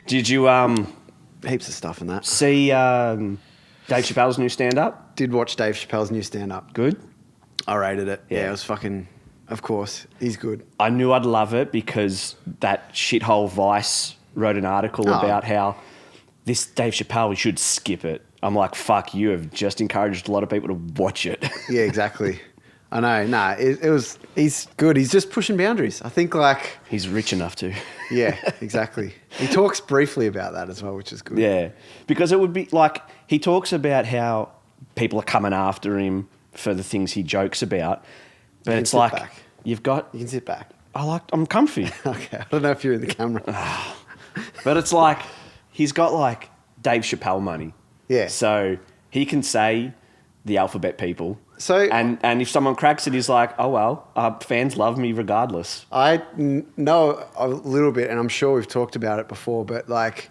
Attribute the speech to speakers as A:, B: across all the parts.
A: Did you
B: Heaps of stuff in that.
A: see Dave Chappelle's new stand-up?
B: Did watch Dave Chappelle's new stand-up.
A: Good?
B: I rated it.
A: Yeah.
B: Yeah, it was fucking... Of course, he's good.
A: I knew I'd love it because that shithole Vice wrote an article about how this Dave Chappelle, we should skip it. I'm like, fuck, you have just encouraged a lot of people to watch it.
B: Yeah, exactly. I know. Nah, he's good. He's just pushing boundaries. I think like...
A: He's rich enough to.
B: Yeah, exactly. He talks briefly about that as well, which is good.
A: Yeah, because it would be like, he talks about how people are coming after him for the things he jokes about. But it's like,
B: You can sit back.
A: I'm comfy.
B: Okay, I don't know if you're in the camera.
A: But it's like, he's got like Dave Chappelle money.
B: Yeah.
A: So he can say the alphabet people.
B: So
A: And if someone cracks it, he's like, oh well, fans love me regardless.
B: I know a little bit, and I'm sure we've talked about it before, but like,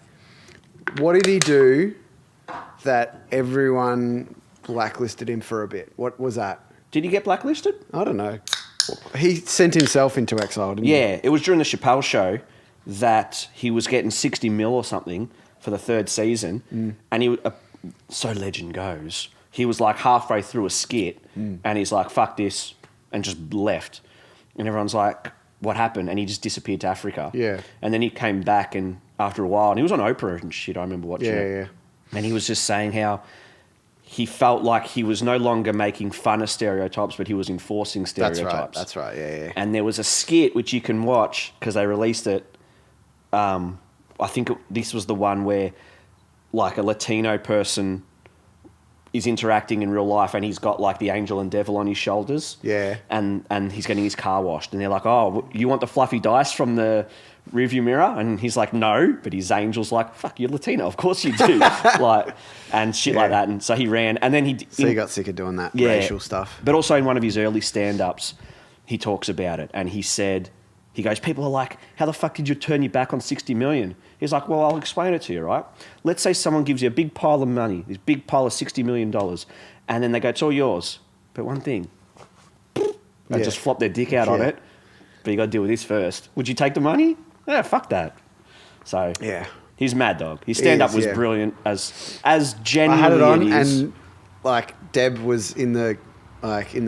B: what did he do that everyone blacklisted him for a bit? What was that?
A: Did he get blacklisted?
B: I don't know. He sent himself into exile, didn't he?
A: Yeah, it was during the Chappelle show that he was getting 60 mil or something for the third season. And he, so legend goes, he was like halfway through a skit and he's like, fuck this, and just left. And everyone's like, what happened? And he just disappeared to Africa.
B: Yeah.
A: And then he came back and after a while, and he was on Oprah and shit, I remember watching it.
B: Yeah.
A: And he was just saying how he felt like he was no longer making fun of stereotypes, but he was enforcing stereotypes.
B: That's right. Yeah.
A: And there was a skit which you can watch because they released it. I think this was the one where like a Latino person is interacting in real life and he's got like the angel and devil on his shoulders.
B: Yeah.
A: And he's getting his car washed. And they're like, oh, you want the fluffy dice from the rearview mirror? And he's like, no. But his angel's like, fuck, you're Latino. Of course you do. Like, and shit like that. And so he ran. And then he
B: got sick of doing that racial stuff.
A: But also in one of his early stand-ups, he talks about it. And he said, he goes, people are like, how the fuck did you turn your back on 60 million? He's like, well, I'll explain it to you, right? Let's say someone gives you a big pile of money, this big pile of $60 million, and then they go, it's all yours. But one thing, they just flop their dick out on it, but you got to deal with this first. Would you take the money? Yeah, fuck that. So he's mad dog. His stand-up was brilliant, as genuinely
B: I had it on,
A: is.
B: and like Deb was in the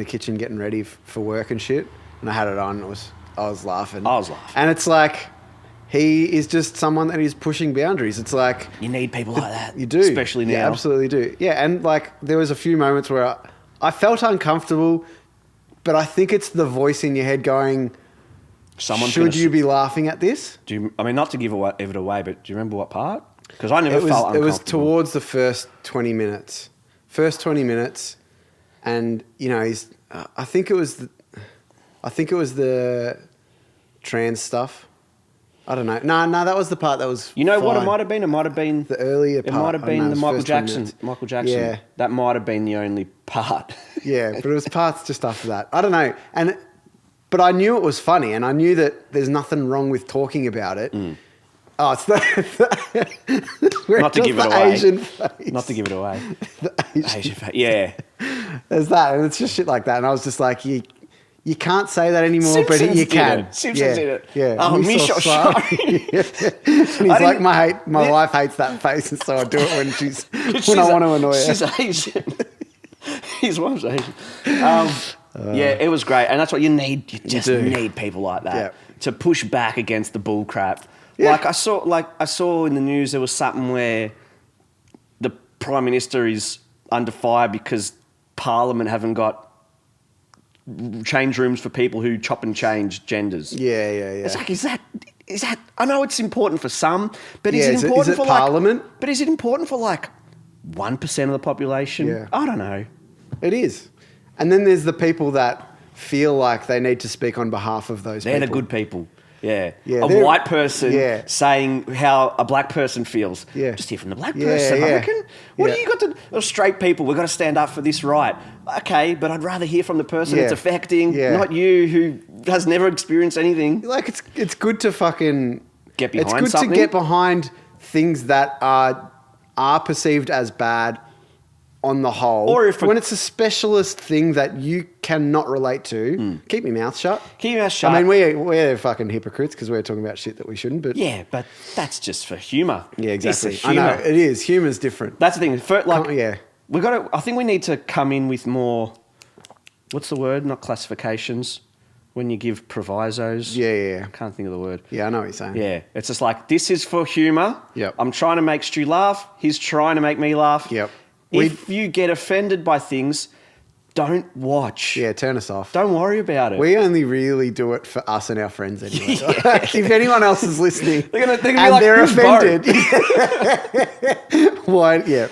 B: kitchen getting ready for work and shit, and I had it on. I was laughing. And it's like, he is just someone that is pushing boundaries. It's like...
A: You need people like that.
B: You do.
A: Especially now.
B: You absolutely do. Yeah, and like there was a few moments where I felt uncomfortable, but I think it's the voice in your head going, should you be laughing at this?
A: Not to give it away, but do you remember what part? Because I never felt uncomfortable.
B: It was towards the first 20 minutes. And, you know, I think it was the trans stuff. I don't know. No, that was the part that was
A: You know
B: fine.
A: what it might have been? It might have been...
B: The earlier part.
A: It might have been the Michael Jackson.
B: Yeah.
A: That might have been the only part.
B: Yeah, but it was parts just after that. I don't know. But I knew it was funny, and I knew that there's nothing wrong with talking about it. Oh, it's
A: Not to give it away.
B: Asian face.
A: Not to give it away.
B: The
A: Asian face. Yeah.
B: There's that, and it's just shit like that. And I was just like, you can't say that anymore,
A: Simpsons
B: but you can.
A: Simpsons did it.
B: Yeah.
A: Oh, Misha.
B: And he's like, my wife hates that face, and so I do it when I want to annoy her.
A: She's Asian. His wife's Asian. Yeah, it was great, and that's what you need. You just need people like that to push back against the bull crap. Yeah. I saw in the news there was something where the Prime Minister is under fire because Parliament haven't got change rooms for people who chop and change genders.
B: Yeah.
A: It's like, is that? I know it's important for some, but is it important for
B: Parliament?
A: But is it important for like 1% of the population?
B: Yeah.
A: I don't know.
B: It is. And then there's the people that feel like they need to speak on behalf of those people.
A: They're the good people. Yeah.
B: Yeah,
A: a white person saying how a black person feels.
B: Yeah.
A: Just hear from the black person, I reckon. What do you got to... Straight people, we've got to stand up for this right. Okay, but I'd rather hear from the person it's affecting, not you who has never experienced anything.
B: Like, it's good to fucking...
A: Get behind something.
B: It's good to get behind things that are perceived as bad on the whole.
A: Or if
B: when it's a specialist thing that you cannot relate to, keep your mouth shut.
A: Keep your mouth shut.
B: I mean, we're fucking hypocrites because we're talking about shit that we shouldn't. But
A: yeah, but that's just for humour.
B: yeah, exactly.
A: It's
B: I know it is. Humour's different.
A: That's the thing.
B: Yeah.
A: We got to. I think we need to come in with more. What's the word? Not classifications. When you give provisos.
B: Yeah.
A: I can't think of the word.
B: Yeah, I know what you're saying.
A: Yeah, it's just like, this is for humour.
B: Yep.
A: I'm trying to make Stu laugh. He's trying to make me laugh.
B: Yep.
A: If you get offended by things, don't watch.
B: Yeah, turn us off.
A: Don't worry about it.
B: We only really do it for us and our friends anyway. If anyone else is listening
A: they're gonna be
B: and
A: like,
B: they're
A: "Who's Bo?"
B: offended, why? Yeah.